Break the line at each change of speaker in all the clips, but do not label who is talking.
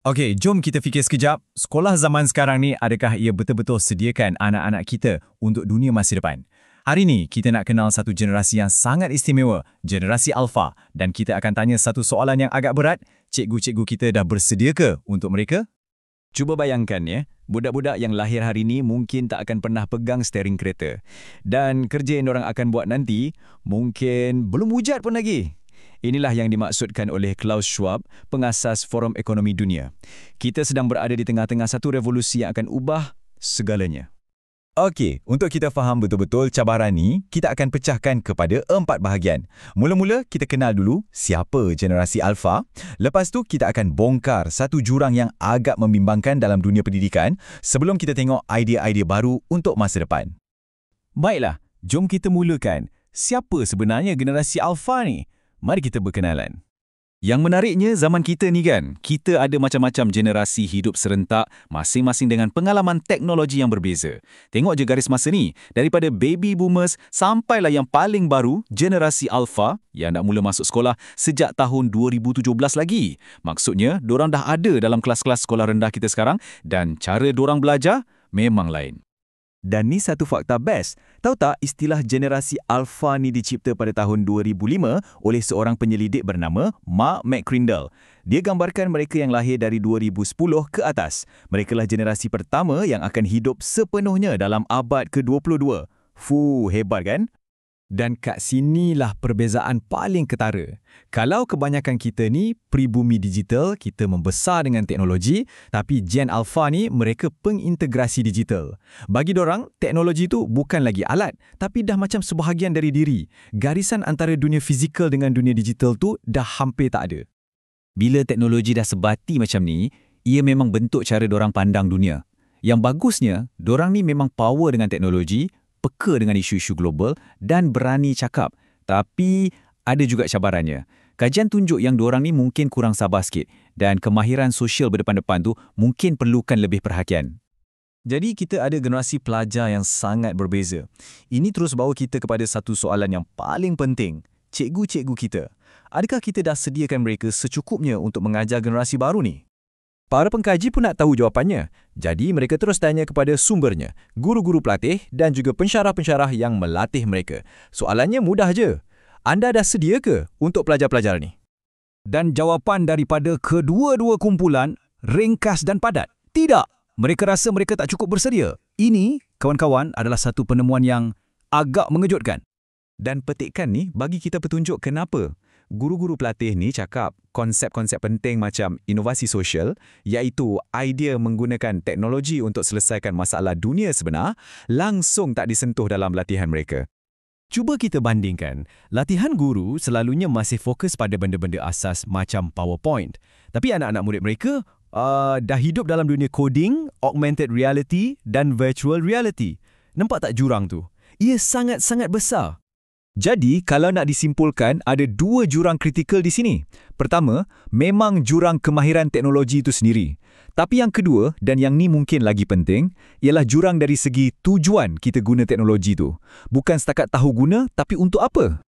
Okey, jom kita fikir sekejap. Sekolah zaman sekarang ni, adakah ia betul-betul sediakan anak-anak kita untuk dunia masa depan? Hari ni, kita nak kenal satu generasi yang sangat istimewa, generasi Alpha. Dan kita akan tanya satu soalan yang agak berat. Cikgu-cikgu kita dah bersedia ke untuk mereka?
Cuba bayangkan ya, budak-budak yang lahir hari ini mungkin tak akan pernah pegang steering kereta. Dan kerja yang diorang akan buat nanti, mungkin belum wujud pun lagi. Inilah yang dimaksudkan oleh Klaus Schwab, pengasas Forum Ekonomi Dunia. Kita sedang berada di tengah-tengah satu revolusi yang akan ubah segalanya.
Okey, untuk kita faham betul-betul cabaran ni, kita akan pecahkan kepada 4 bahagian. Mula-mula, kita kenal dulu siapa generasi Alpha. Lepas tu, kita akan bongkar satu jurang yang agak membimbangkan dalam dunia pendidikan sebelum kita tengok idea-idea baru untuk masa depan.
Baiklah, jom kita mulakan. Siapa sebenarnya generasi Alpha ni? Mari kita berkenalan. Yang menariknya zaman kita ni kan, kita ada macam-macam generasi hidup serentak, masing-masing dengan pengalaman teknologi yang berbeza. Tengok je garis masa ni, daripada baby boomers sampailah yang paling baru, generasi Alpha yang nak mula masuk sekolah sejak tahun 2017 lagi. Maksudnya, dorang dah ada dalam kelas-kelas sekolah rendah kita sekarang dan cara dorang belajar memang lain.
Dan ni satu fakta best. Tahu tak istilah generasi Alpha ni dicipta pada tahun 2005 oleh seorang penyelidik bernama Mark McCrindle. Dia gambarkan mereka yang lahir dari 2010 ke atas. Merekalah generasi pertama yang akan hidup sepenuhnya dalam abad ke-22. Hebat kan? Dan kat sinilah perbezaan paling ketara. Kalau kebanyakan kita ni pribumi digital, kita membesar dengan teknologi, tapi Gen Alpha ni mereka pengintegrasi digital. Bagi dorang, teknologi tu bukan lagi alat, tapi dah macam sebahagian dari diri. Garisan antara dunia fizikal dengan dunia digital tu dah hampir tak ada.
Bila teknologi dah sebati macam ni, ia memang bentuk cara dorang pandang dunia. Yang bagusnya, dorang ni memang power dengan teknologi, peka dengan isu-isu global dan berani cakap. Tapi ada juga cabarannya. Kajian tunjuk yang diorang ni mungkin kurang sabar sikit dan kemahiran sosial berdepan-depan tu mungkin perlukan lebih perhatian.
Jadi kita ada generasi pelajar yang sangat berbeza. Ini terus bawa kita kepada satu soalan yang paling penting. Cikgu-cikgu kita. Adakah kita dah sediakan mereka secukupnya untuk mengajar generasi baru ni? Para pengkaji pun nak tahu jawapannya. Jadi mereka terus tanya kepada sumbernya, guru-guru pelatih dan juga pensyarah-pensyarah yang melatih mereka. Soalannya mudah je. Anda dah sedia ke untuk pelajar-pelajar ni?
Dan jawapan daripada kedua-dua kumpulan ringkas dan padat. Tidak. Mereka rasa mereka tak cukup bersedia. Ini, kawan-kawan, adalah satu penemuan yang agak mengejutkan.
Dan petikan ni bagi kita petunjuk kenapa. Guru-guru pelatih ni cakap konsep-konsep penting macam inovasi sosial, iaitu idea menggunakan teknologi untuk selesaikan masalah dunia sebenar, langsung tak disentuh dalam latihan mereka. Cuba kita bandingkan, latihan guru selalunya masih fokus pada benda-benda asas macam PowerPoint. Tapi anak-anak murid mereka dah hidup dalam dunia coding, augmented reality dan virtual reality. Nampak tak jurang tu? Ia sangat-sangat besar. Jadi, kalau nak disimpulkan, ada 2 jurang kritikal di sini. Pertama, memang jurang kemahiran teknologi itu sendiri. Tapi yang kedua, dan yang ni mungkin lagi penting, ialah jurang dari segi tujuan kita guna teknologi itu. Bukan setakat tahu guna, tapi untuk apa?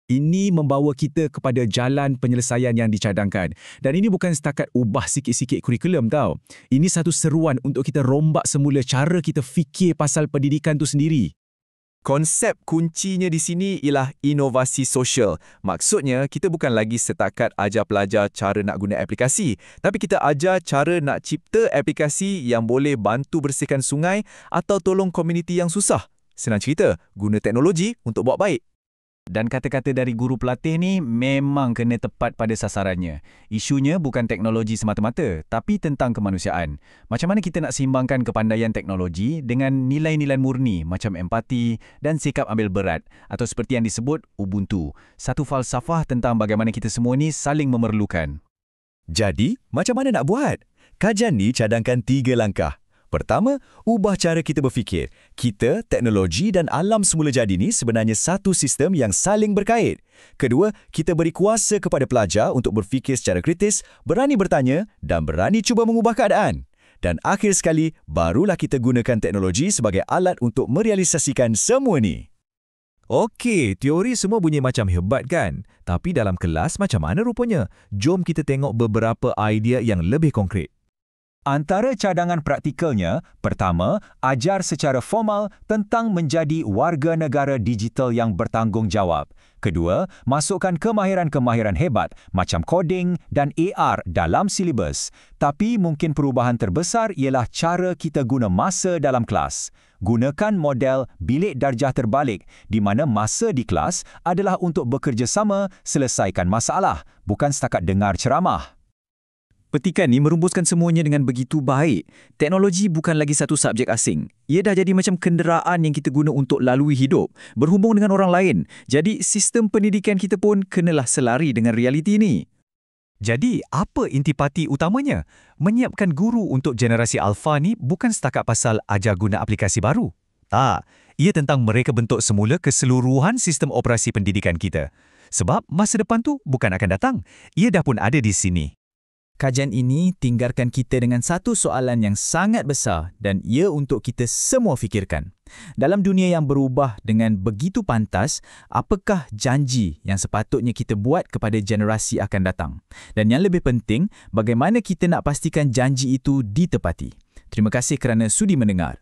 Ini membawa kita kepada jalan penyelesaian yang dicadangkan. Dan ini bukan setakat ubah sikit-sikit kurikulum tau. Ini satu seruan untuk kita rombak semula cara kita fikir pasal pendidikan itu sendiri. Konsep kuncinya di sini ialah inovasi sosial. Maksudnya, kita bukan lagi setakat ajar pelajar cara nak guna aplikasi, tapi kita ajar cara nak cipta aplikasi yang boleh bantu bersihkan sungai atau tolong komuniti yang susah. Senang cerita, guna teknologi untuk buat baik. Dan kata-kata dari guru pelatih ni memang kena tepat pada sasarannya. Isunya bukan teknologi semata-mata, tapi tentang kemanusiaan. Macam mana kita nak seimbangkan kepandaian teknologi dengan nilai-nilai murni macam empati dan sikap ambil berat, atau seperti yang disebut Ubuntu. Satu falsafah tentang bagaimana kita semua ni saling memerlukan. Jadi, macam mana nak buat? Kajian ni cadangkan 3 langkah. Pertama, ubah cara kita berfikir. Kita, teknologi dan alam semula jadi ni sebenarnya satu sistem yang saling berkait. Kedua, kita beri kuasa kepada pelajar untuk berfikir secara kritis, berani bertanya dan berani cuba mengubah keadaan. Dan akhir sekali, barulah kita gunakan teknologi sebagai alat untuk merealisasikan semua ni. Okey, teori semua bunyi macam hebat kan? Tapi dalam kelas macam mana rupanya? Jom kita tengok beberapa idea yang lebih konkret.
Antara cadangan praktikalnya, pertama, ajar secara formal tentang menjadi warga negara digital yang bertanggungjawab. Kedua, masukkan kemahiran-kemahiran hebat macam coding dan AR dalam silibus. Tapi mungkin perubahan terbesar ialah cara kita guna masa dalam kelas. Gunakan model bilik darjah terbalik di mana masa di kelas adalah untuk bekerjasama selesaikan masalah, bukan setakat dengar ceramah.
Petikan ni merumuskan semuanya dengan begitu baik. Teknologi bukan lagi satu subjek asing. Ia dah jadi macam kenderaan yang kita guna untuk lalui hidup, berhubung dengan orang lain. Jadi, sistem pendidikan kita pun kenalah selari dengan realiti ni.
Jadi, apa intipati utamanya? Menyiapkan guru untuk generasi alfa ni bukan setakat pasal ajar guna aplikasi baru. Tak, ia tentang mereka bentuk semula keseluruhan sistem operasi pendidikan kita. Sebab masa depan tu bukan akan datang. Ia dah pun ada di sini.
Kajian ini tinggalkan kita dengan satu soalan yang sangat besar dan ia untuk kita semua fikirkan. Dalam dunia yang berubah dengan begitu pantas, apakah janji yang sepatutnya kita buat kepada generasi akan datang? Dan yang lebih penting, bagaimana kita nak pastikan janji itu ditepati? Terima kasih kerana sudi mendengar.